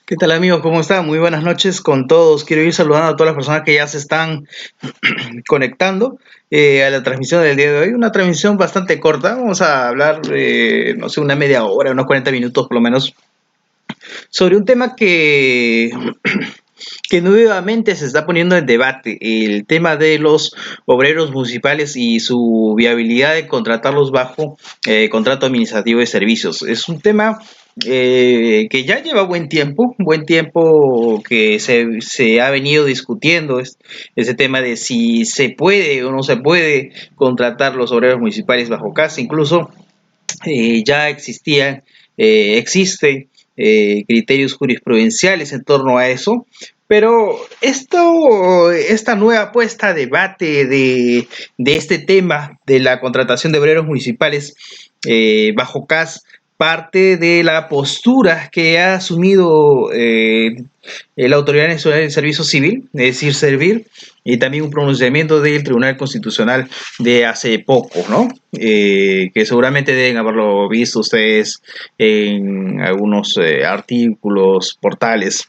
¿Qué tal amigos? ¿Cómo están? Muy buenas noches con todos. Quiero ir saludando a todas las personas que ya se están conectando a la transmisión del día de hoy. Una transmisión bastante corta. Vamos a hablar, no sé, una media hora, unos 40 minutos por lo menos, sobre un tema que nuevamente se está poniendo en debate, el tema de los obreros municipales y su viabilidad de contratarlos bajo contrato administrativo de servicios. Es un tema que ya lleva buen tiempo que se ha venido discutiendo ese tema de si se puede o no se puede contratar los obreros municipales bajo casa. Incluso ya existen criterios jurisprudenciales en torno a eso, pero esta nueva puesta a debate de este tema de la contratación de obreros municipales bajo CAS parte de la postura que ha asumido la Autoridad Nacional del Servicio Civil, es decir, Servir, y también un pronunciamiento del Tribunal Constitucional de hace poco, ¿no? Que seguramente deben haberlo visto ustedes en algunos artículos, portales.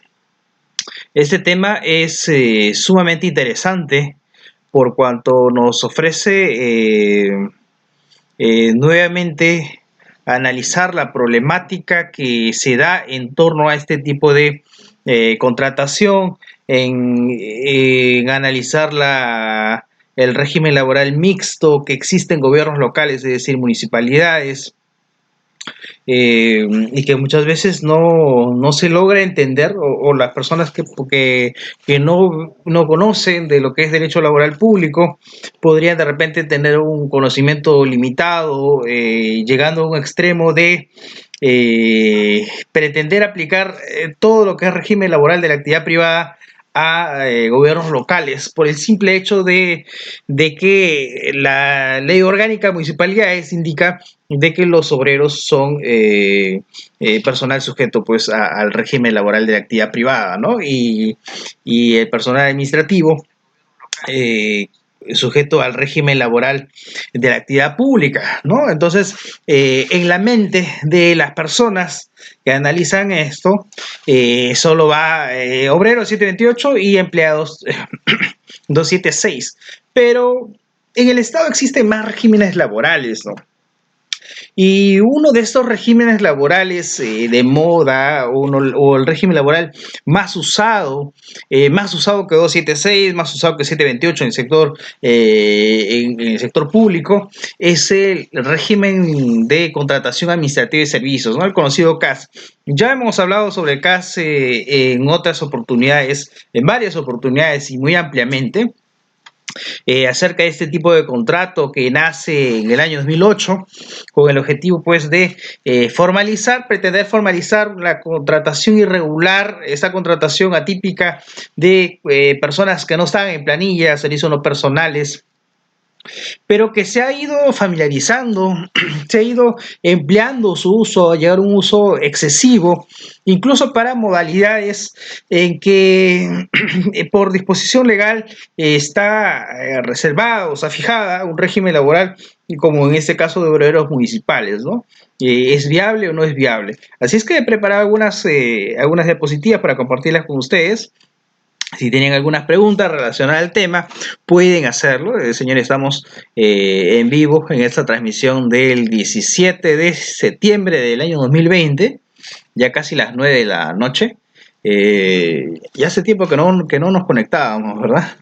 Este tema es sumamente interesante por cuanto nos ofrece nuevamente analizar la problemática que se da en torno a este tipo de contratación, en analizar el régimen laboral mixto que existe en gobiernos locales, es decir, municipalidades, y que muchas veces no se logra entender o las personas que no conocen de lo que es derecho laboral público podrían de repente tener un conocimiento limitado, llegando a un extremo de pretender aplicar todo lo que es régimen laboral de la actividad privada a gobiernos locales por el simple hecho de que la ley orgánica de municipalidades indica de que los obreros son personal sujeto pues al régimen laboral de la actividad privada, ¿no? Y el personal administrativo eh, sujeto al régimen laboral de la actividad pública, ¿no? Entonces, en la mente de las personas que analizan esto, solo va obreros 728 y empleados 276. Pero en el Estado existen más regímenes laborales, ¿no? Y uno de estos regímenes laborales de moda o el régimen laboral más usado que 276, más usado que 728 en el sector público, es el régimen de contratación administrativa de servicios, ¿no? El conocido CAS. Ya hemos hablado sobre el CAS en otras oportunidades, en varias oportunidades y muy ampliamente acerca de este tipo de contrato que nace en el año 2008 con el objetivo pues de pretender formalizar la contratación irregular, esta contratación atípica de personas que no están en planilla, servicios no personales, pero que se ha ido familiarizando, se ha ido empleando su uso, a llegar a un uso excesivo, incluso para modalidades en que por disposición legal está reservada, o sea, fijada un régimen laboral, como en este caso de obreros municipales, ¿no? ¿Es viable o no es viable? Así es que he preparado algunas diapositivas para compartirlas con ustedes. Si tienen algunas preguntas relacionadas al tema, pueden hacerlo. Señores, estamos en vivo en esta transmisión del 17 de septiembre del año 2020, ya casi las 9 de la noche. Ya hace tiempo que no nos conectábamos, ¿verdad?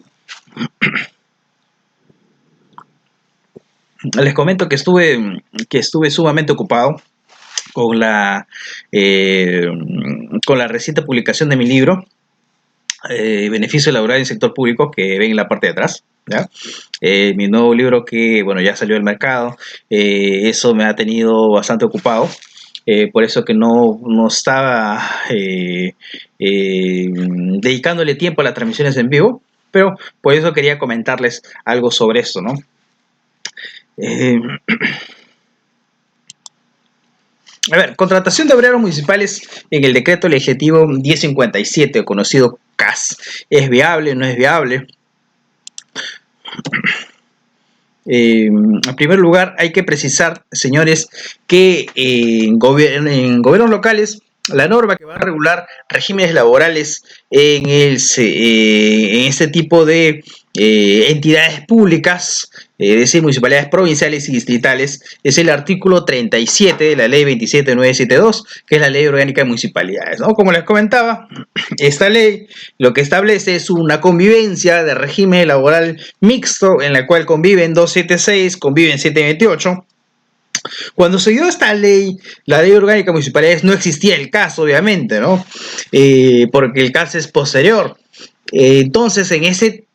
Les comento que estuve sumamente ocupado con eh, con la reciente publicación de mi libro, beneficio laboral en el sector público, que ven en la parte de atrás, ¿ya? Mi nuevo libro que, bueno, ya salió al mercado, eso me ha tenido bastante ocupado, por eso que no estaba dedicándole tiempo a las transmisiones en vivo, pero por eso quería comentarles algo sobre esto, ¿no? Eh, A ver, contratación de obreros municipales en el decreto legislativo 1057, conocido CAS. ¿Es viable? ¿No es viable? En primer lugar, hay que precisar, señores, que en gobiernos locales la norma que va a regular regímenes laborales en este tipo de entidades públicas, es decir, municipalidades provinciales y distritales, es el artículo 37 de la ley 27972, que es la ley orgánica de municipalidades, ¿no? Como les comentaba, esta ley lo que establece es una convivencia de régimen laboral mixto en la cual conviven 276, conviven 728. Cuando se dio esta ley, la ley orgánica de municipalidades, no existía el caso, obviamente, ¿no? Porque el caso es posterior. Entonces, en ese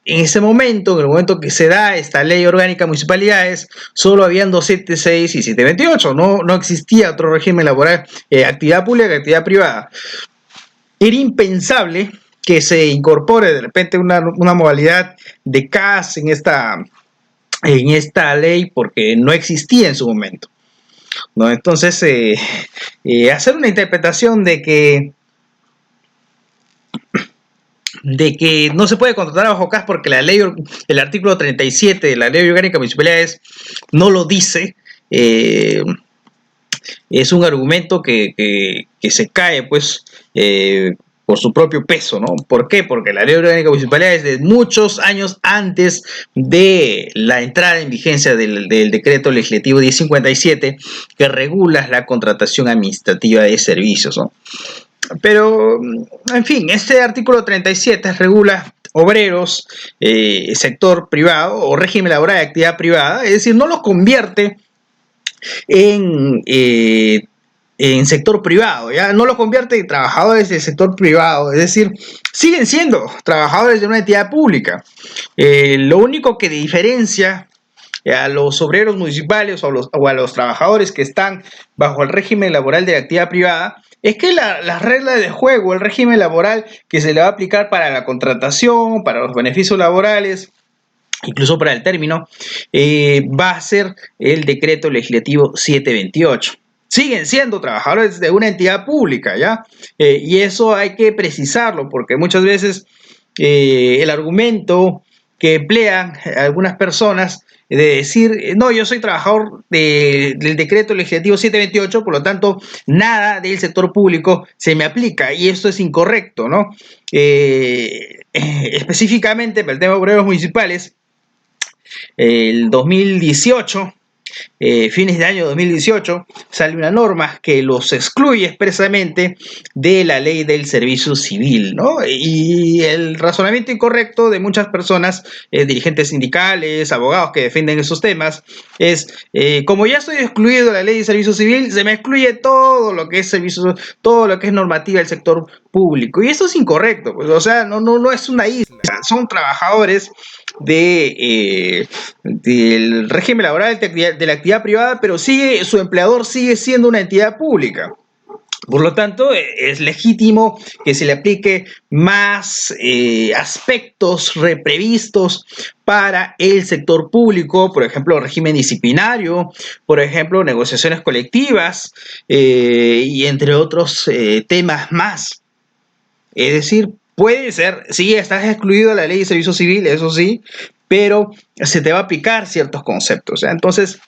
momento, en el momento que se da esta ley orgánica de municipalidades, solo habían 276 y 728, no existía otro régimen laboral, actividad pública y actividad privada. Era impensable que se incorpore de repente una modalidad de CAS en esta ley porque no existía en su momento, ¿no? Entonces, hacer una interpretación de que no se puede contratar bajo CAS porque la ley, el artículo 37 de la ley orgánica de municipalidades no lo dice, es un argumento que se cae, pues, por su propio peso, ¿no? ¿Por qué? Porque la ley orgánica municipal es de muchos años antes de la entrada en vigencia del decreto legislativo 1057 que regula la contratación administrativa de servicios, ¿no? Pero, en fin, este artículo 37 regula obreros, sector privado o régimen laboral de actividad privada, es decir, no los convierte en, eh, en sector privado, ¿ya? No los convierte en trabajadores del sector privado, es decir, siguen siendo trabajadores de una entidad pública. Lo único que diferencia a los obreros municipales o a los trabajadores que están bajo el régimen laboral de la actividad privada es que las reglas de juego, el régimen laboral que se le va a aplicar para la contratación, para los beneficios laborales, incluso para el término, va a ser el decreto legislativo 728. Siguen siendo trabajadores de una entidad pública, ¿ya? Y eso hay que precisarlo, porque muchas veces el argumento que emplean algunas personas de decir, no, yo soy trabajador del decreto legislativo 728, por lo tanto, nada del sector público se me aplica, y esto es incorrecto, ¿no? Específicamente para el tema de obreros municipales, el 2018, fines de año 2018, sale una norma que los excluye expresamente de la ley del servicio civil, ¿no? Y el razonamiento incorrecto de muchas personas, dirigentes sindicales, abogados que defienden esos temas, es, como ya estoy excluido de la ley de servicio civil, se me excluye todo lo que es servicio, todo lo que es normativa del sector público. Y eso es incorrecto, pues, o sea, no es una isla, son trabajadores del régimen laboral de la actividad privada, pero su empleador sigue siendo una entidad pública. Por lo tanto, es legítimo que se le aplique más aspectos previstos para el sector público, por ejemplo, régimen disciplinario, por ejemplo, negociaciones colectivas y entre otros temas más. Es decir, puede ser, sí, estás excluido de la ley de servicio civil, eso sí, pero se te va a aplicar ciertos conceptos, ¿ya? Entonces,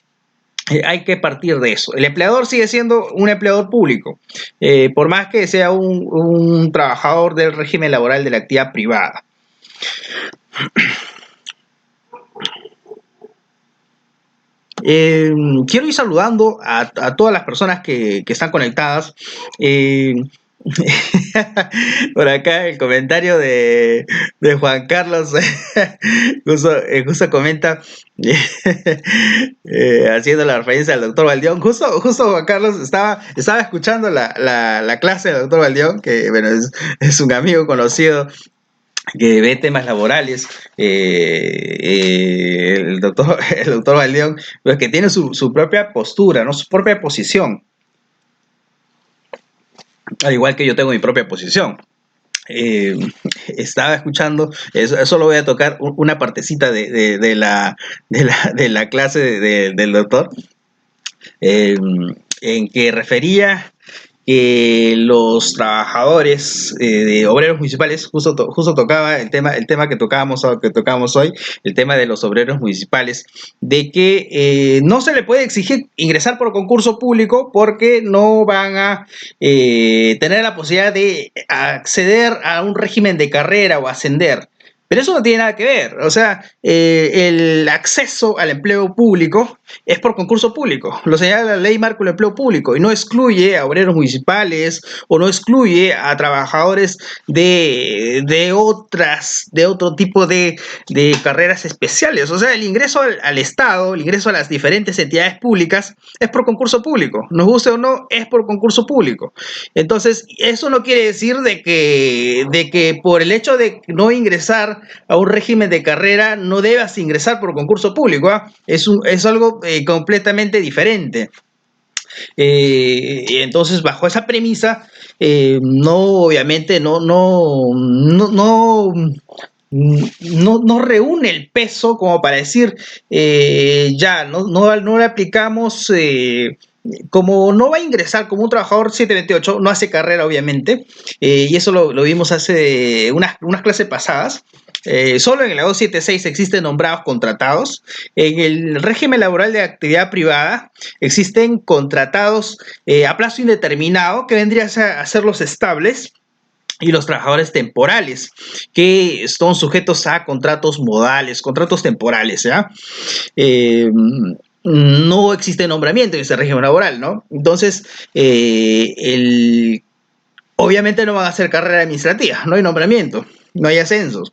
hay que partir de eso. El empleador sigue siendo un empleador público, por más que sea un trabajador del régimen laboral de la actividad privada. Quiero ir saludando a todas las personas que están conectadas. Por acá el comentario de Juan Carlos justo comenta haciendo la referencia al doctor Valdión. Justo Juan Carlos estaba escuchando la clase del doctor Valdión, que bueno, es un amigo conocido que ve temas laborales, el doctor Valdeón, pues que tiene su propia postura, ¿no? Su propia posición, al igual que yo tengo mi propia posición. Eh, Estaba escuchando, eso lo voy a tocar una partecita de la clase del doctor, en que refería que los trabajadores de obreros municipales, justo tocaba el tema que tocábamos hoy, el tema de los obreros municipales, de que no se le puede exigir ingresar por concurso público porque no van a tener la posibilidad de acceder a un régimen de carrera o ascender. Pero eso no tiene nada que ver. O sea, el acceso al empleo público es por concurso público. Lo señala la ley marco del empleo público y no excluye a obreros municipales o no excluye a trabajadores de otro tipo de carreras especiales. O sea, el ingreso al Estado, el ingreso a las diferentes entidades públicas es por concurso público. Nos guste o no, es por concurso público. Entonces, eso no quiere decir de que por el hecho de no ingresar a un régimen de carrera no debas ingresar por concurso público. ¿Ah? Es algo completamente diferente. Entonces, bajo esa premisa, no, obviamente, no reúne el peso como para decir, no le aplicamos, como no va a ingresar como un trabajador 728, no hace carrera obviamente, y eso lo vimos hace unas clases pasadas. Solo en el 276 existen nombrados contratados. En el régimen laboral de actividad privada existen contratados a plazo indeterminado, que vendrían a ser los estables, y los trabajadores temporales, que son sujetos a contratos modales, contratos temporales, ¿ya? No existe nombramiento en ese régimen laboral, ¿no? Entonces, obviamente no van a hacer carrera administrativa, no hay nombramiento, no hay ascensos.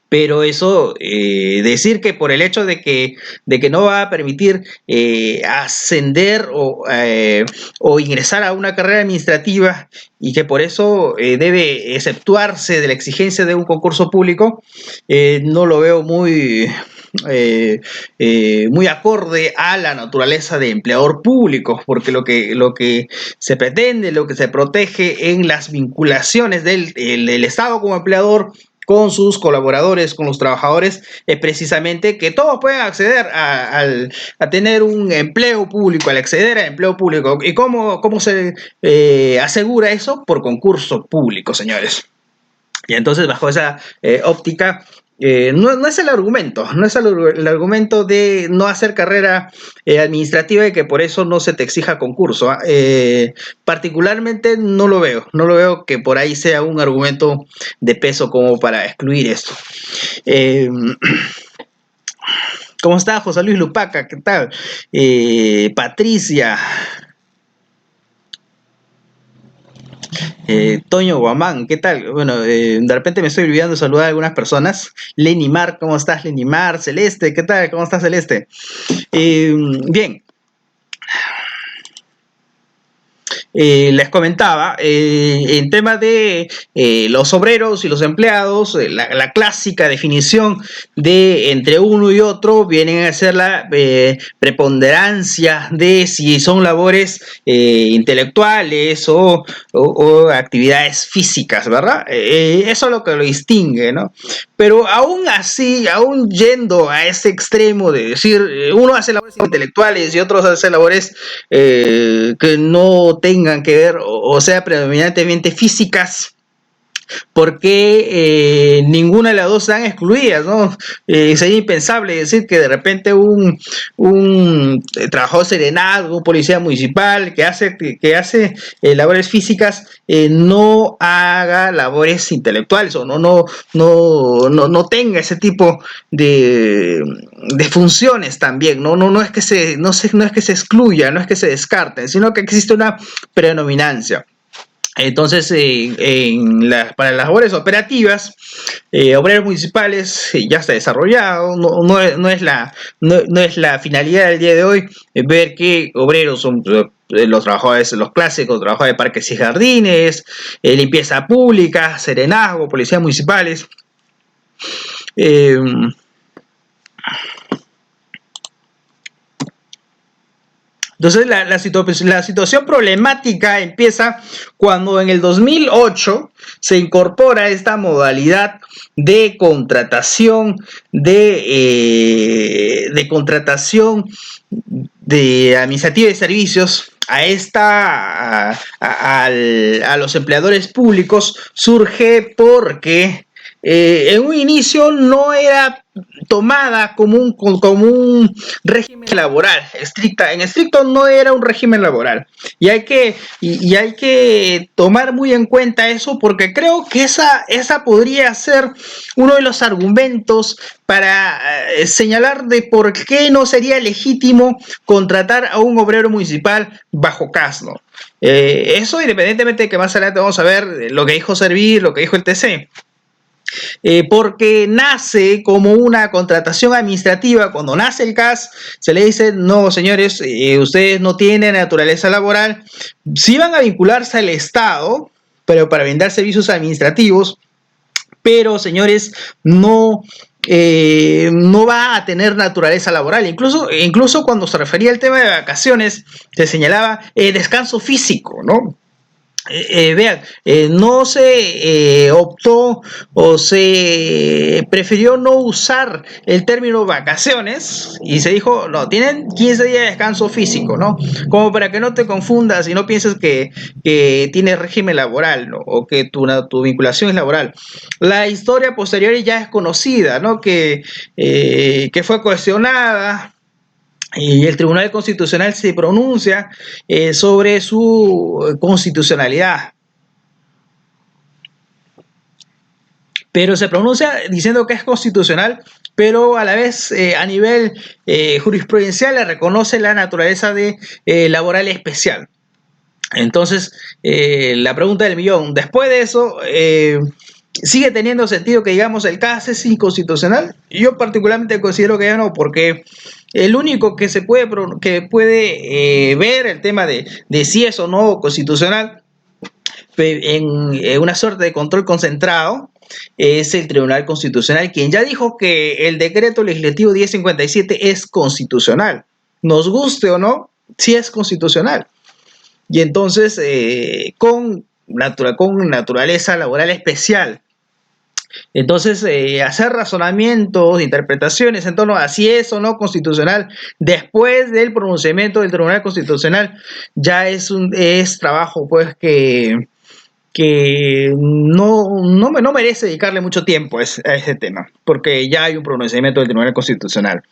Pero eso, decir que por el hecho de que no va a permitir ascender o ingresar a una carrera administrativa y que por eso debe exceptuarse de la exigencia de un concurso público, no lo veo muy acorde a la naturaleza de empleador público, porque lo que se pretende, lo que se protege en las vinculaciones del Estado como empleador con sus colaboradores, con los trabajadores, es precisamente que todos puedan acceder a tener un empleo público, al acceder al empleo público. ¿Y cómo se asegura eso? Por concurso público, señores. Y entonces, bajo esa óptica, no es el argumento, no es el argumento de no hacer carrera administrativa y que por eso no se te exija concurso. Particularmente no lo veo que por ahí sea un argumento de peso como para excluir esto. ¿Cómo está José Luis Lupaca? ¿Qué tal? Patricia. Toño Guamán, ¿qué tal? Bueno, de repente me estoy olvidando de saludar a algunas personas. Lenny Mar, ¿cómo estás, Lenny Mar? Celeste, ¿qué tal? ¿Cómo estás, Celeste? Bien. Les comentaba, en tema de los obreros y los empleados, la clásica definición de entre uno y otro vienen a ser la preponderancia de si son labores intelectuales o actividades físicas, ¿verdad? Eso es lo que lo distingue, ¿no? Pero aún así, aún yendo a ese extremo de decir, uno hace labores intelectuales y otros hacen labores que no tengan que ver o sea predominantemente físicas, porque ninguna de las dos están excluidas, ¿no? Sería impensable decir que de repente un trabajador serenado, un policía municipal que hace labores físicas no haga labores intelectuales o no tenga ese tipo de funciones también, no es que se excluya, no es que se descarten, sino que existe una predominancia. Entonces, para las labores operativas, obreros municipales ya está desarrollado, no es la finalidad del día de hoy ver que obreros son los trabajadores, los clásicos, trabajadores de parques y jardines, limpieza pública, serenazgo, policías municipales. Entonces, la situación problemática empieza cuando en el 2008 se incorpora esta modalidad de contratación de contratación de administrativa de servicios a los empleadores públicos surge porque en un inicio no era tomada como un régimen laboral en estricto no era un régimen laboral y hay que tomar muy en cuenta eso porque creo que esa podría ser uno de los argumentos para señalar de por qué no sería legítimo contratar a un obrero municipal bajo CAS, ¿no? Eso independientemente de que más adelante vamos a ver lo que dijo Servir, lo que dijo el TC. Porque nace como una contratación administrativa. Cuando nace el CAS, se le dice, no, señores, ustedes no tienen naturaleza laboral, sí van a vincularse al Estado, pero para brindar servicios administrativos, pero, señores, no va a tener naturaleza laboral. Incluso cuando se refería al tema de vacaciones, se señalaba descanso físico, ¿no? Vean, no se optó o se prefirió no usar el término vacaciones y se dijo, no, tienen 15 días de descanso físico, ¿no? Como para que no te confundas y no pienses que tienes régimen laboral, ¿no? O que tu vinculación es laboral. La historia posterior ya es conocida, ¿no? Que fue cuestionada y el Tribunal Constitucional se pronuncia sobre su constitucionalidad. Pero se pronuncia diciendo que es constitucional, pero a la vez a nivel jurisprudencial le reconoce la naturaleza de laboral especial. Entonces, la pregunta del millón, después de eso, ¿sigue teniendo sentido que digamos el CAS es inconstitucional? Yo particularmente considero que ya no, porque el único que puede ver el tema de si es o no constitucional en una suerte de control concentrado es el Tribunal Constitucional, quien ya dijo que el decreto legislativo 1057 es constitucional. Nos guste o no, sí es constitucional. Y entonces, con naturaleza laboral especial. Entonces, hacer razonamientos, interpretaciones en torno a si es o no constitucional después del pronunciamiento del Tribunal Constitucional ya es trabajo pues que no merece dedicarle mucho tiempo a ese tema, porque ya hay un pronunciamiento del Tribunal Constitucional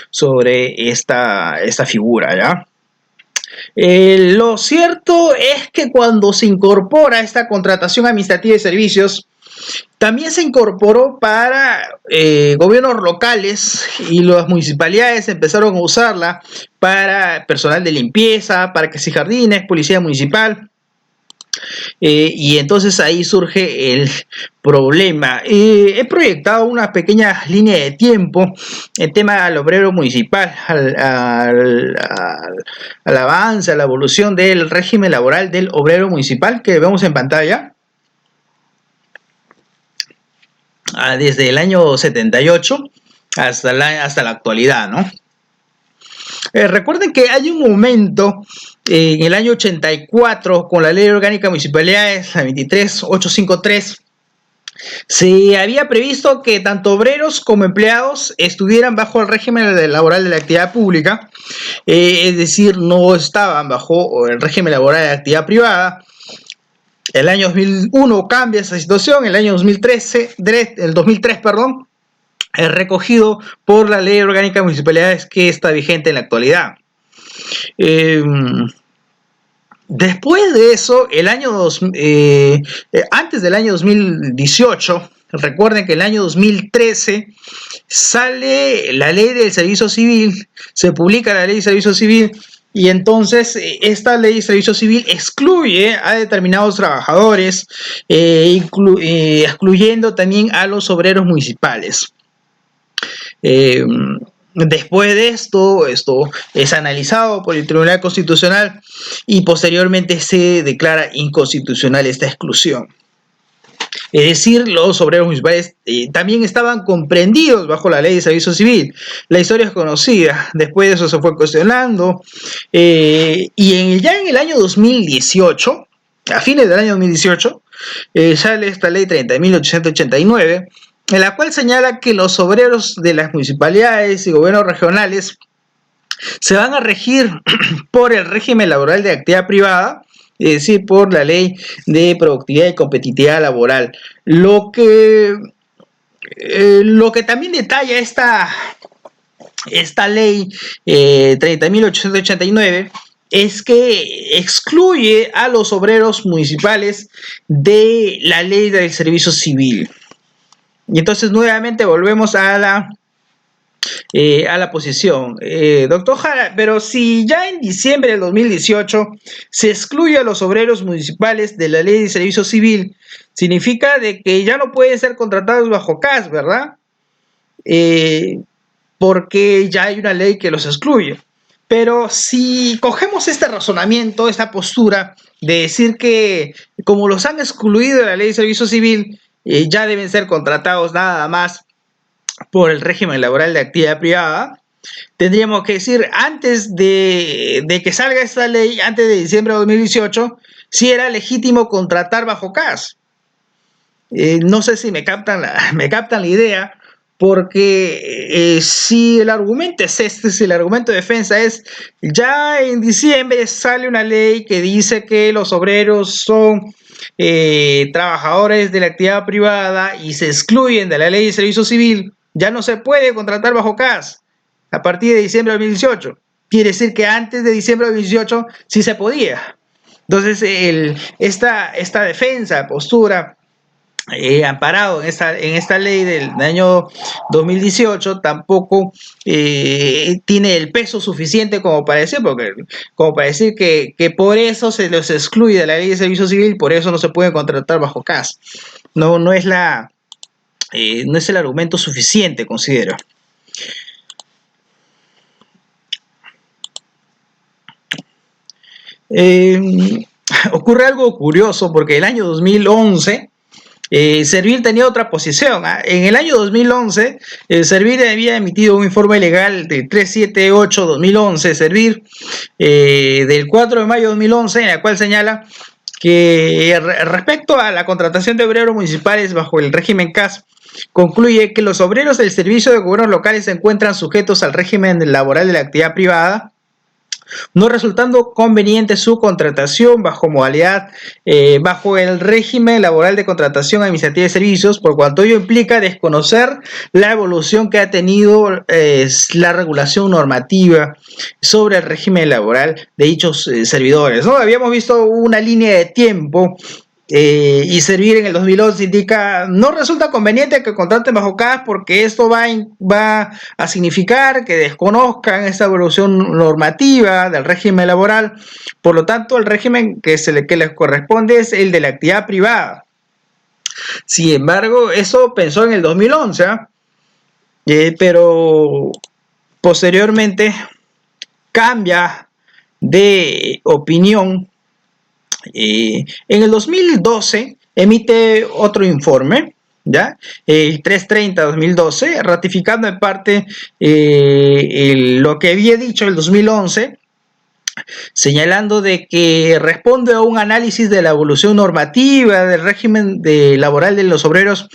sobre esta figura, ¿ya? Lo cierto es que cuando se incorpora esta contratación administrativa de servicios, también se incorporó para gobiernos locales y las municipalidades empezaron a usarla para personal de limpieza, parques y jardines, policía municipal. Y entonces ahí surge el problema. He proyectado una pequeña línea de tiempo en tema al obrero municipal, al avance, a la evolución del régimen laboral del obrero municipal que vemos en pantalla. Desde el año 78 hasta la actualidad, ¿no? Recuerden que hay un momento en el año 84 con la Ley Orgánica de Municipalidades, la 23853, se había previsto que tanto obreros como empleados estuvieran bajo el régimen laboral de la actividad pública, es decir, no estaban bajo el régimen laboral de la actividad privada. El año 2001 cambia esa situación, el año 2003, es recogido por la Ley Orgánica de Municipalidades que está vigente en la actualidad. Después de eso, antes del año 2018, recuerden que el año 2013 sale la Ley del Servicio Civil, se publica la Ley del Servicio Civil, y entonces esta Ley de Servicio Civil excluye a determinados trabajadores, excluyendo también a los obreros municipales. Después de esto es analizado por el Tribunal Constitucional y posteriormente se declara inconstitucional esta exclusión. Es decir, los obreros municipales también estaban comprendidos bajo la Ley de Servicio Civil. La historia es conocida, después de eso se fue cuestionando y ya en el año 2018, a fines del año 2018, sale esta Ley 30.889, en la cual señala que los obreros de las municipalidades y gobiernos regionales se van a regir por el régimen laboral de actividad privada, es decir, por la ley de productividad y competitividad laboral. Lo que también detalla esta ley 30.889 es que excluye a los obreros municipales de la ley del servicio civil. Y entonces nuevamente volvemos a la posición. Doctor Jara, pero si ya en diciembre del 2018 se excluye a los obreros municipales de la ley de servicio civil, significa de que ya no pueden ser contratados bajo CAS, ¿verdad? Porque ya hay una ley que los excluye. Pero si cogemos este razonamiento, esta postura de decir que como los han excluido de la ley de servicio civil, ya deben ser contratados nada más por el régimen laboral de actividad privada, tendríamos que decir, antes de que salga esta ley, antes de diciembre de 2018, si era legítimo contratar bajo CAS. No sé si me captan la idea, porque si el argumento es este, si el argumento de defensa es, ya en diciembre sale una ley que dice que los obreros son trabajadores de la actividad privada y se excluyen de la ley de servicio civil, ya no se puede contratar bajo CAS a partir de diciembre de 2018. Quiere decir que antes de diciembre de 2018 sí se podía. Entonces, esta defensa, postura, amparado en esta ley del año 2018, tampoco tiene el peso suficiente como para decir, que por eso se los excluye de la ley de servicio civil, por eso no se puede contratar bajo CAS. No es el argumento suficiente, considero. Ocurre algo curioso porque el año 2011 Servir tenía otra posición. En el año 2011, Servir había emitido un informe legal de 378-2011, Servir, del 4 de mayo de 2011, en el cual señala que respecto a la contratación de obreros municipales bajo el régimen CAS, concluye que los obreros del servicio de gobiernos locales se encuentran sujetos al régimen laboral de la actividad privada, no resultando conveniente su contratación bajo el régimen laboral de contratación administrativa de servicios, por cuanto ello implica desconocer la evolución que ha tenido la regulación normativa sobre el régimen laboral de dichos servidores, ¿no? Habíamos visto una línea de tiempo y Servir en el 2011 indica, no resulta conveniente que contraten bajo CAS porque esto va a significar que desconozcan esta evolución normativa del régimen laboral, por lo tanto el régimen que les corresponde es el de la actividad privada. Sin embargo, eso pensó en el 2011, pero posteriormente cambia de opinión. En el 2012 emite otro informe, ¿ya? El 330-2012, ratificando en parte lo que había dicho el 2011, señalando de que responde a un análisis de la evolución normativa del régimen laboral de los obreros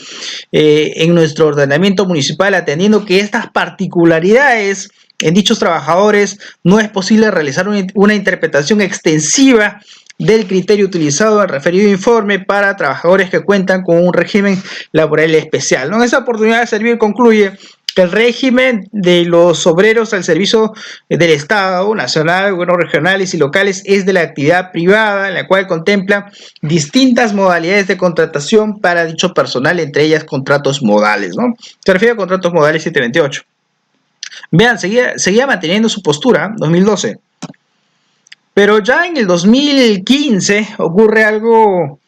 en nuestro ordenamiento municipal, atendiendo que estas particularidades en dichos trabajadores no es posible realizar una interpretación extensiva del criterio utilizado en el referido informe para trabajadores que cuentan con un régimen laboral especial, ¿no? En esa oportunidad, Servir concluye que el régimen de los obreros al servicio del Estado nacional, gobiernos regionales y locales es de la actividad privada, en la cual contempla distintas modalidades de contratación para dicho personal, entre ellas contratos modales, ¿no? Se refiere a contratos modales 728. Vean, seguía manteniendo su postura, 2012. Pero ya en el 2015 ocurre algo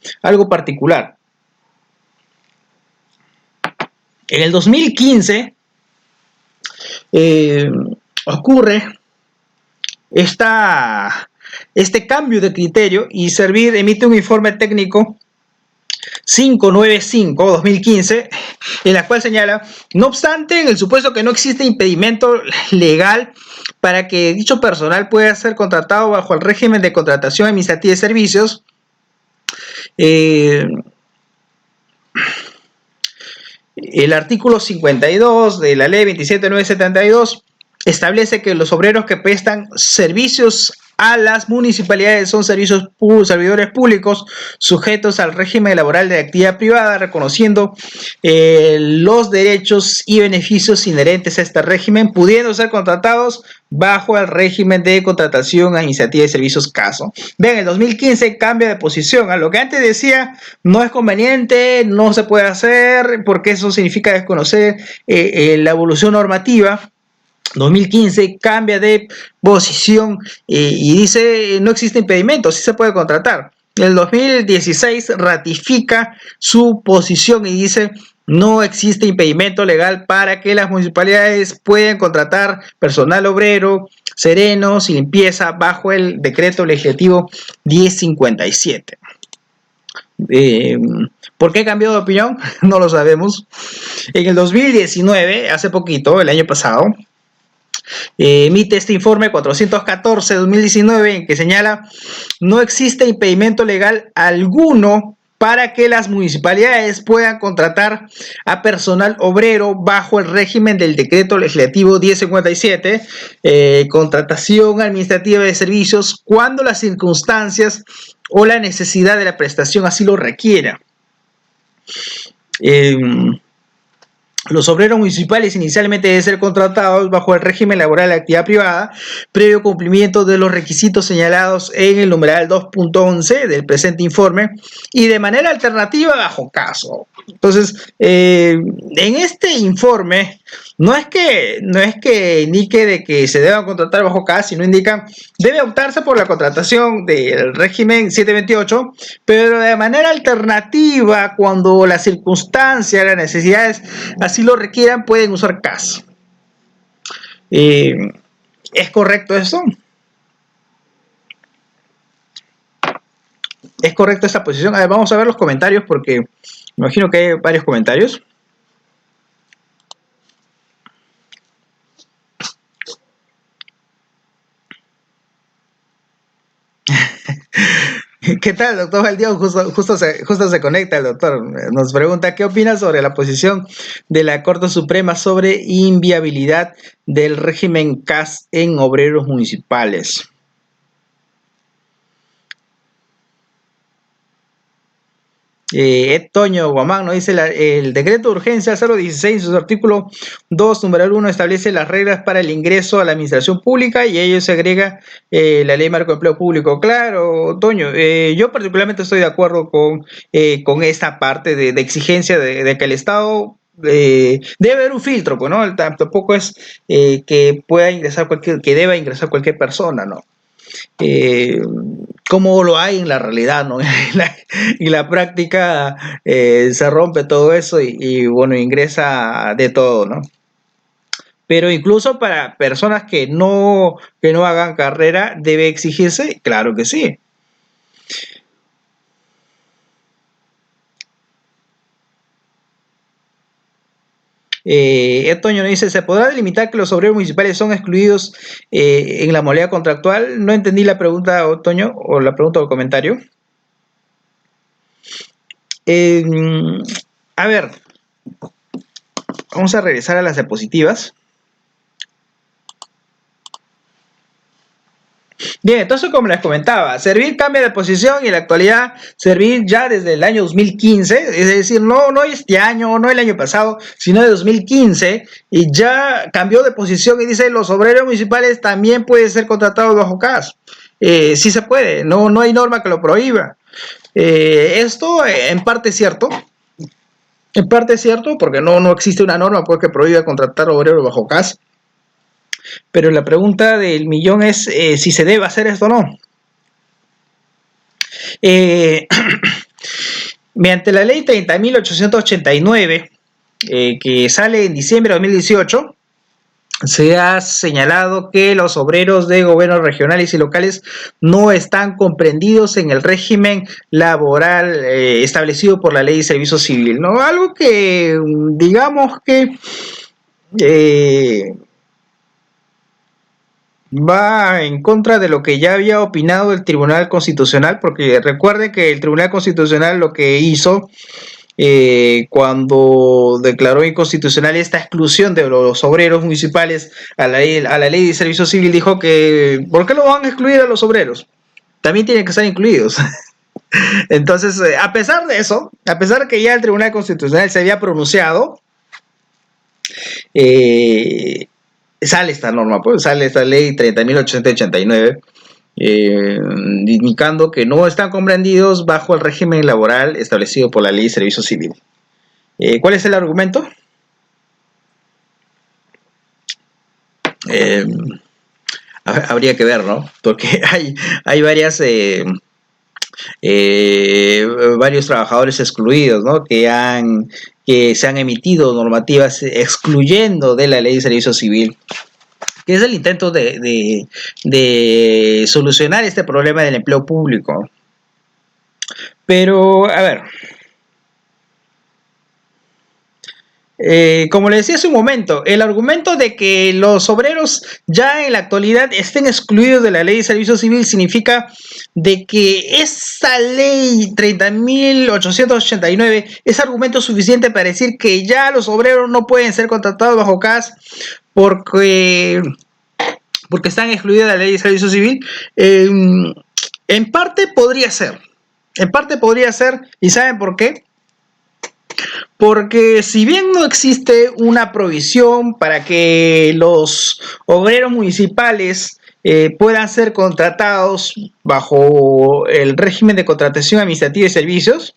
particular. En el 2015 ocurre este cambio de criterio y Servir emite un informe técnico 595-2015, en la cual señala, no obstante, en el supuesto que no existe impedimento legal para que dicho personal pueda ser contratado bajo el régimen de contratación administrativa de servicios, el artículo 52 de la ley 27972 establece que los obreros que prestan servicios a las municipalidades son servidores públicos sujetos al régimen laboral de actividad privada, reconociendo los derechos y beneficios inherentes a este régimen, pudiendo ser contratados bajo el régimen de contratación a iniciativa de servicios caso. Ven, el 2015 cambia de posición. A lo que antes decía no es conveniente, no se puede hacer, porque eso significa desconocer la evolución normativa. 2015 cambia de posición y dice no existe impedimento, sí se puede contratar. El 2016 ratifica su posición y dice no existe impedimento legal para que las municipalidades puedan contratar personal obrero, serenos y limpieza bajo el decreto legislativo 1057. ¿Por qué cambió de opinión? No lo sabemos. En el 2019, hace poquito, el año pasado, emite este informe 414-2019 en que señala no existe impedimento legal alguno para que las municipalidades puedan contratar a personal obrero bajo el régimen del decreto legislativo 1057, contratación administrativa de servicios, cuando las circunstancias o la necesidad de la prestación así lo requiera. Los obreros municipales inicialmente deben ser contratados bajo el régimen laboral de actividad privada, previo cumplimiento de los requisitos señalados en el numeral 2.11 del presente informe y de manera alternativa bajo caso. Entonces, en este informe no es que indique de que se deban contratar bajo caso, sino indican debe optarse por la contratación del régimen 728, pero de manera alternativa cuando las circunstancias, las necesidades así lo requieran, pueden usar CAS. ¿Es correcto eso? ¿Es correcta esta posición? A ver, vamos a ver los comentarios porque me imagino que hay varios comentarios. ¿Qué tal, doctor Valdión? Justo se conecta el doctor. Nos pregunta, ¿qué opina sobre la posición de la Corte Suprema sobre inviabilidad del régimen CAS en obreros municipales? Toño Guamán nos dice el decreto de urgencia 016 en su artículo 2, numeral 1, establece las reglas para el ingreso a la administración pública y a ello se agrega la ley marco de empleo público. Claro, Toño, yo particularmente estoy de acuerdo con esta parte de exigencia de que el Estado debe haber un filtro, pues, ¿no? Tampoco es que pueda ingresar que deba ingresar cualquier persona, ¿no? Como lo hay en la realidad, ¿no? Y la práctica se rompe todo eso y bueno, ingresa de todo, ¿no? Pero incluso para personas que no hagan carrera, ¿debe exigirse? Claro que sí. Toño nos dice, ¿se podrá delimitar que los obreros municipales son excluidos en la modalidad contractual? No entendí la pregunta, Toño, o la pregunta o comentario. A ver, vamos a regresar a las diapositivas. Bien, entonces como les comentaba, Servir cambia de posición y en la actualidad Servir ya desde el año 2015, es decir, no este año, no el año pasado, sino de 2015, y ya cambió de posición y dice los obreros municipales también pueden ser contratados bajo CAS. Sí se puede, no hay norma que lo prohíba. Esto en parte es cierto. En parte es cierto porque no existe una norma que prohíba contratar obreros bajo CAS. Pero la pregunta del millón es si se debe hacer esto o no. Mediante la ley 30.889, que sale en diciembre de 2018, se ha señalado que los obreros de gobiernos regionales y locales no están comprendidos en el régimen laboral establecido por la ley de servicio civil, ¿no? Algo que, digamos que va en contra de lo que ya había opinado el Tribunal Constitucional, porque recuerde que el Tribunal Constitucional lo que hizo cuando declaró inconstitucional esta exclusión de los obreros municipales a la ley de servicio civil, dijo que ¿por qué lo van a excluir a los obreros? También tienen que estar incluidos. Entonces, a pesar de eso, a pesar de que ya el Tribunal Constitucional se había pronunciado, eh, sale esta norma, pues sale esta ley 30.889, indicando que no están comprendidos bajo el régimen laboral establecido por la ley de servicio civil. ¿Cuál es el argumento? Habría que ver, ¿no? Porque hay varias... varios trabajadores excluidos, ¿no? Que se han emitido normativas excluyendo de la ley de servicio civil, que es el intento de solucionar este problema del empleo público. Pero, a ver, como le decía hace un momento, el argumento de que los obreros ya en la actualidad estén excluidos de la ley de servicio civil significa de que esa ley 30.889 es argumento suficiente para decir que ya los obreros no pueden ser contratados bajo CAS porque están excluidos de la ley de servicio civil. En parte podría ser, ¿y saben por qué? Porque si bien no existe una provisión para que los obreros municipales puedan ser contratados bajo el régimen de contratación administrativa de servicios,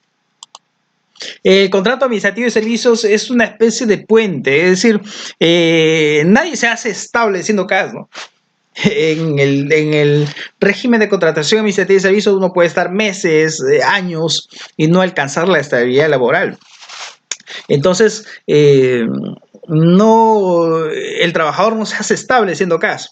el contrato administrativo de servicios es una especie de puente, es decir, nadie se hace estable siendo CAS, ¿no? En el régimen de contratación administrativa de servicios uno puede estar meses, años y no alcanzar la estabilidad laboral. Entonces, no, el trabajador no se hace estable siendo CAS.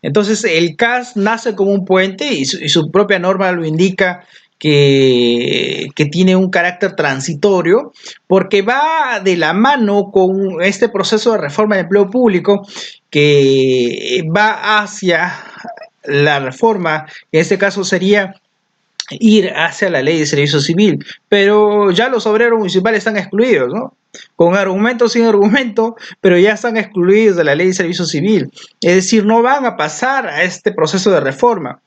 Entonces, el CAS nace como un puente y su propia norma lo indica que tiene un carácter transitorio porque va de la mano con este proceso de reforma del empleo público que va hacia la reforma, en este caso sería ir hacia la ley de servicio civil, pero ya los obreros municipales están excluidos, ¿no? Con argumento, sin argumento, pero ya están excluidos de la ley de servicio civil. Es decir, no van a pasar a este proceso de reforma.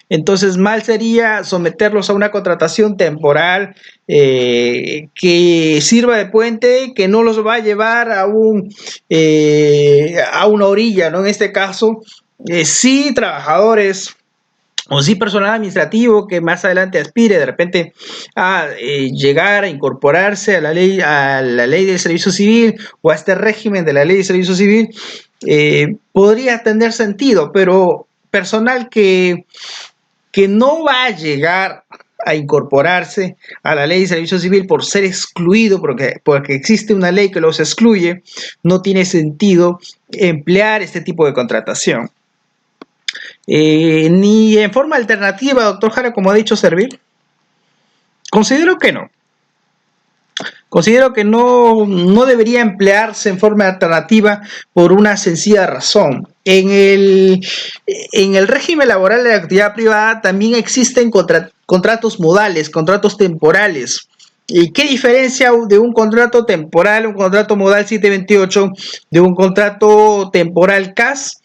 Entonces, mal sería someterlos a una contratación temporal que sirva de puente, que no los va a llevar a una orilla, ¿no? En este caso, sí, trabajadores o sí personal administrativo que más adelante aspire de repente a llegar a incorporarse a la ley del servicio civil o a este régimen de la ley de servicio civil, podría tener sentido, pero personal que no va a llegar a incorporarse a la ley de servicio civil por ser excluido, porque existe una ley que los excluye, no tiene sentido emplear este tipo de contratación. Ni en forma alternativa, doctor Jara, como ha dicho, servir. Considero que no. Considero que no debería emplearse en forma alternativa por una sencilla razón. En el régimen laboral de la actividad privada también existen contratos modales, contratos temporales. ¿Y qué diferencia de un contrato temporal, un contrato modal 728, de un contrato temporal CAS?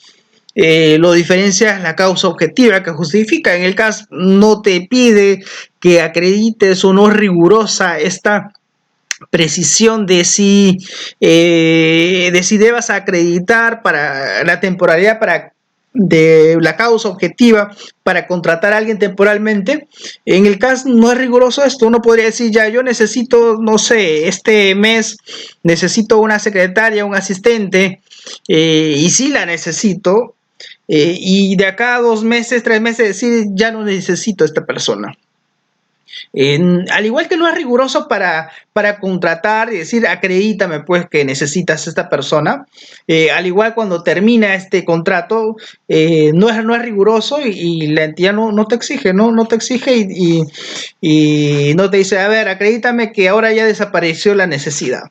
Lo diferencia la causa objetiva que justifica. En el CAS no te pide que acredites o no es rigurosa esta precisión de si debas acreditar para la temporalidad de la causa objetiva para contratar a alguien temporalmente. En el CAS no es riguroso esto. Uno podría decir, ya, yo necesito, no sé, este mes necesito una secretaria, un asistente, y sí la necesito, y de acá a 2 meses, 3 meses decir, ya no necesito a esta persona. Al igual que no es riguroso para contratar y decir, acredítame pues que necesitas a esta persona, al igual cuando termina este contrato, no es riguroso y la entidad no te exige, no te exige y no te dice, a ver, acredítame que ahora ya desapareció la necesidad.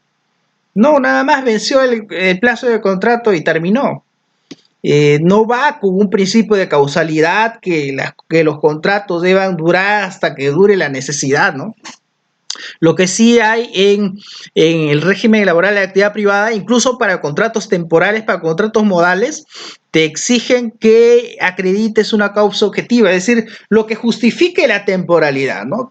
No, nada más venció el plazo de contrato y terminó. No va con un principio de causalidad que los contratos deban durar hasta que dure la necesidad, ¿no? Lo que sí hay en el régimen laboral de actividad privada, incluso para contratos temporales, para contratos modales, te exigen que acredites una causa objetiva, es decir, lo que justifique la temporalidad, ¿no?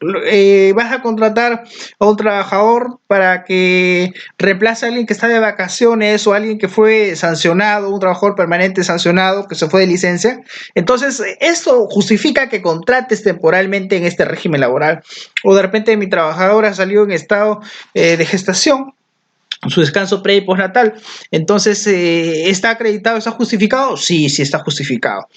Vas a contratar a un trabajador para que reemplace a alguien que está de vacaciones o alguien que fue sancionado, un trabajador permanente sancionado que se fue de licencia. Entonces, esto justifica que contrates temporalmente en este régimen laboral. O de repente mi trabajadora salió en estado de gestación, su descanso pre y postnatal. Entonces, ¿está acreditado, está justificado? Sí, sí está justificado.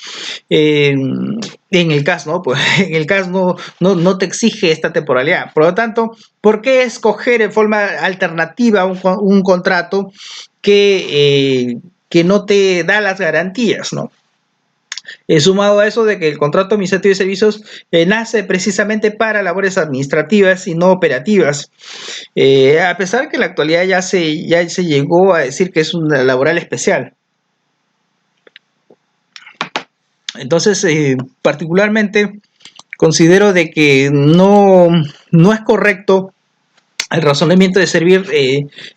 En el caso, ¿no? Pues en el caso no te exige esta temporalidad. Por lo tanto, ¿por qué escoger en forma alternativa un contrato que no te da las garantías, ¿no? Sumado a eso de que el contrato administrativo de servicios nace precisamente para labores administrativas y no operativas. A pesar que en la actualidad ya se llegó a decir que es una laboral especial. Entonces, particularmente considero de que no es correcto el razonamiento de servir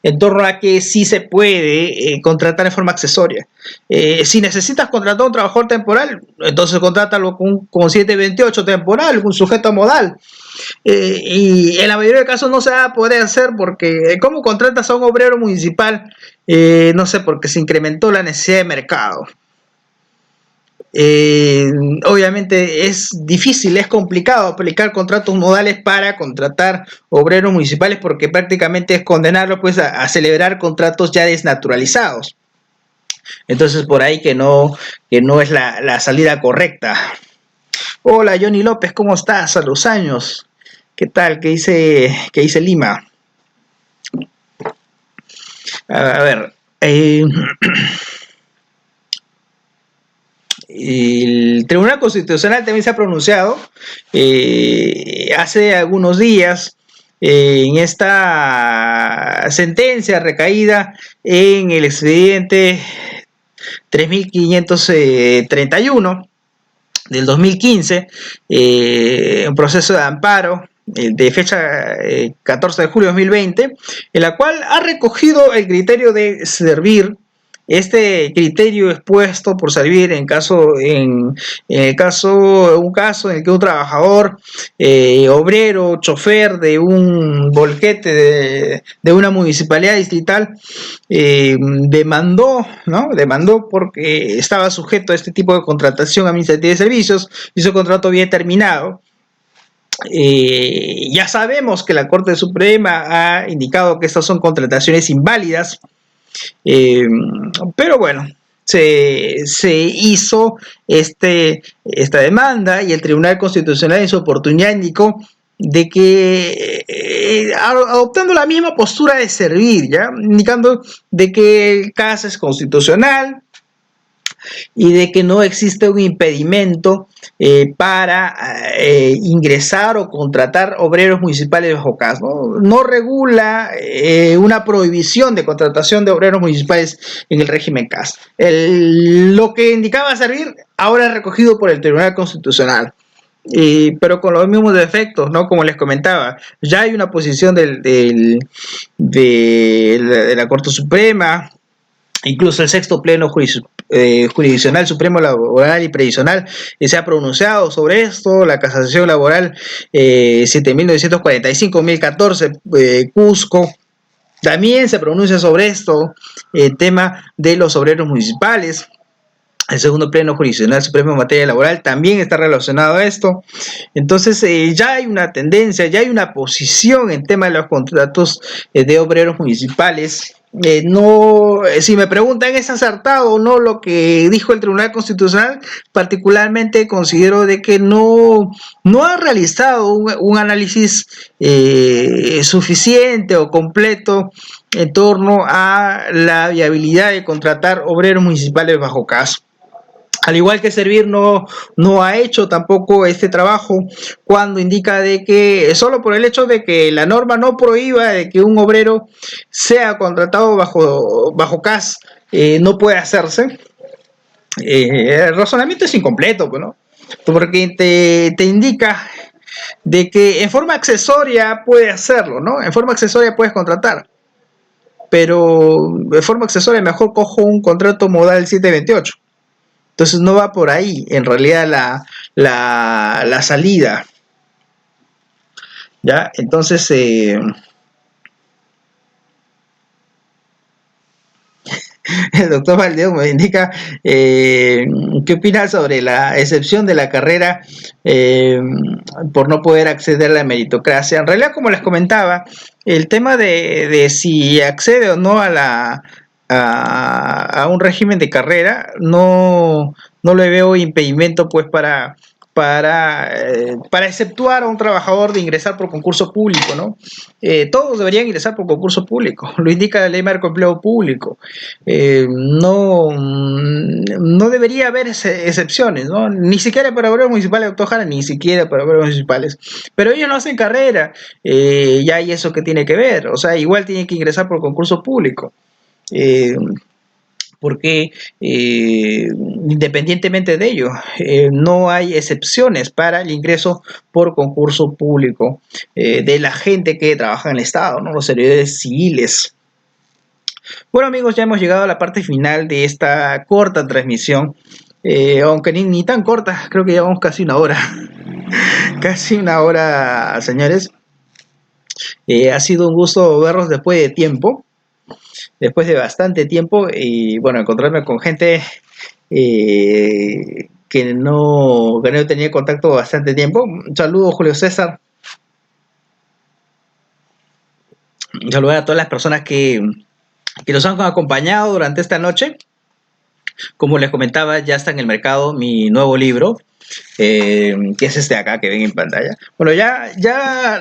en torno a que sí se puede contratar en forma accesoria. Si necesitas contratar a un trabajador temporal, entonces contrátalo con 728 temporal, un sujeto modal. Y en la mayoría de casos no se va a poder hacer porque ¿cómo contratas a un obrero municipal? No sé, porque se incrementó la necesidad de mercado. Obviamente es difícil, es complicado aplicar contratos modales para contratar obreros municipales porque prácticamente es condenarlo pues a celebrar contratos ya desnaturalizados. Entonces por ahí que no es la salida correcta. Hola Johnny López, ¿cómo estás? A los años. ¿Qué tal? Qué dice Lima? A ver, el Tribunal Constitucional también se ha pronunciado hace algunos días en esta sentencia recaída en el expediente 3531 del 2015, un proceso de amparo de fecha 14 de julio de 2020, en la cual ha recogido el criterio de servir. Este criterio expuesto por servir en el caso, un caso en el que un trabajador, obrero, chofer de un volquete de una municipalidad distrital, demandó porque estaba sujeto a este tipo de contratación administrativa de servicios y su contrato había terminado. Ya sabemos que la Corte Suprema ha indicado que estas son contrataciones inválidas. Pero bueno, se hizo esta demanda y el Tribunal Constitucional en su oportunidad indicó de que adoptando la misma postura de servir, ¿ya? Indicando de que el caso es constitucional y de que no existe un impedimento para ingresar o contratar obreros municipales bajo CAS. No regula una prohibición de contratación de obreros municipales en el régimen CAS. Lo que indicaba servir ahora es recogido por el Tribunal Constitucional. Pero con los mismos defectos, ¿no? Como les comentaba, ya hay una posición de la Corte Suprema, incluso el sexto pleno jurisdiccional supremo laboral y previsional se ha pronunciado sobre esto, la casación laboral 7945-2014 Cusco también se pronuncia sobre esto, el tema de los obreros municipales. El segundo pleno jurisdiccional supremo en materia laboral también está relacionado a esto. Entonces ya hay una tendencia, ya hay una posición en tema de los contratos de obreros municipales. Si me preguntan es acertado o no lo que dijo el Tribunal Constitucional, particularmente considero de que no ha realizado un análisis suficiente o completo en torno a la viabilidad de contratar obreros municipales bajo caso. Al igual que Servir no ha hecho tampoco este trabajo cuando indica de que solo por el hecho de que la norma no prohíba de que un obrero sea contratado bajo CAS no puede hacerse. El razonamiento es incompleto, ¿no? Porque te indica de que en forma accesoria puede hacerlo, ¿no? En forma accesoria puedes contratar, pero de forma accesoria mejor cojo un contrato modal 728. Entonces no va por ahí, en realidad, la salida, ¿ya? Entonces, el doctor Valdeón me indica qué opina sobre la excepción de la carrera eh, por no poder acceder a la meritocracia. En realidad, como les comentaba, el tema de si accede o no a un régimen de carrera, no le veo impedimento pues para exceptuar a un trabajador de ingresar por concurso público, ¿no? Todos deberían ingresar por concurso público, lo indica la ley marco empleo público. No debería haber excepciones, ¿no? Ni siquiera para obreros municipales, doctor Jara, ni siquiera para obreros municipales. Pero ellos no hacen carrera, ya hay eso que tiene que ver, o sea, igual tienen que ingresar por concurso público. Eh, porque independientemente de ello, no hay excepciones para el ingreso por concurso público de la gente que trabaja en el Estado, ¿no? Los servidores civiles. Bueno amigos, ya hemos llegado a la parte final de esta corta transmisión, aunque ni tan corta, creo que llevamos casi una hora, casi una hora, señores. Ha sido un gusto verlos después de bastante tiempo, y bueno, encontrarme con gente que no tenía contacto bastante tiempo. Un saludo, Julio César. Un saludo a todas las personas que nos han acompañado durante esta noche. Como les comentaba, ya está en el mercado mi nuevo libro, que es este de acá que ven en pantalla. Bueno, ya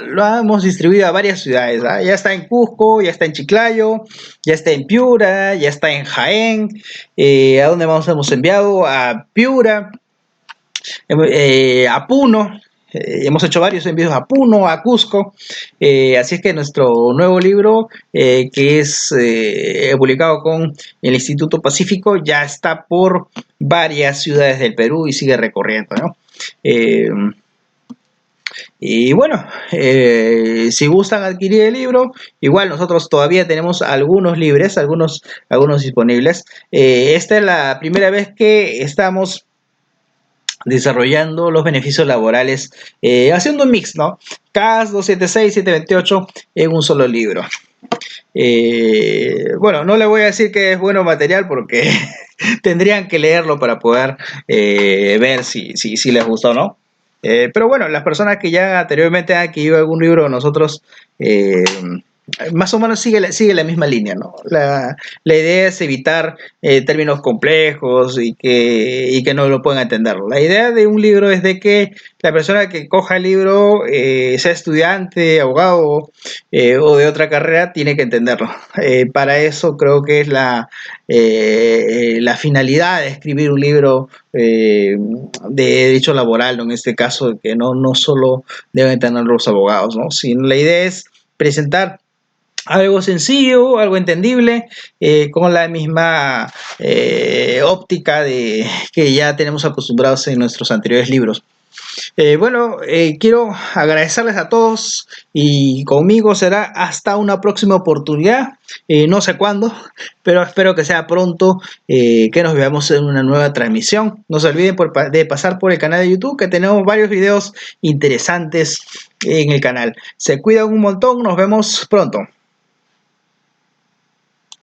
lo hemos distribuido a varias ciudades, ¿ah? Ya está en Cusco, ya está en Chiclayo, ya está en Piura, ya está en Jaén. ¿A dónde más hemos enviado? A Piura, a Puno. Hemos hecho varios envíos a Puno, a Cusco, así es que nuestro nuevo libro, que es publicado con el Instituto Pacífico, ya está por varias ciudades del Perú y sigue recorriendo, ¿no? Y bueno, si gustan adquirir el libro, igual nosotros todavía tenemos algunos libres, algunos disponibles. Esta es la primera vez que estamos desarrollando los beneficios laborales, haciendo un mix, ¿no? CAS 276, 728 en un solo libro. Bueno, no le voy a decir que es bueno material porque tendrían que leerlo para poder ver si les gustó o no. Pero bueno, las personas que ya anteriormente han adquirido algún libro de nosotros, más o menos sigue la misma línea, ¿no? La idea es evitar términos complejos y que no lo puedan entender. La idea de un libro es de que la persona que coja el libro, sea estudiante, abogado o de otra carrera, tiene que entenderlo. Para eso creo que es la finalidad de escribir un libro de derecho laboral, ¿no? En este caso, que no solo deben tener los abogados, ¿no? Sino la idea es presentar algo sencillo, algo entendible, con la misma óptica que ya tenemos acostumbrados en nuestros anteriores libros. Bueno, quiero agradecerles a todos y conmigo será hasta una próxima oportunidad, no sé cuándo, pero espero que sea pronto, que nos veamos en una nueva transmisión. No se olviden de pasar por el canal de YouTube, que tenemos varios videos interesantes en el canal. Se cuidan un montón, nos vemos pronto.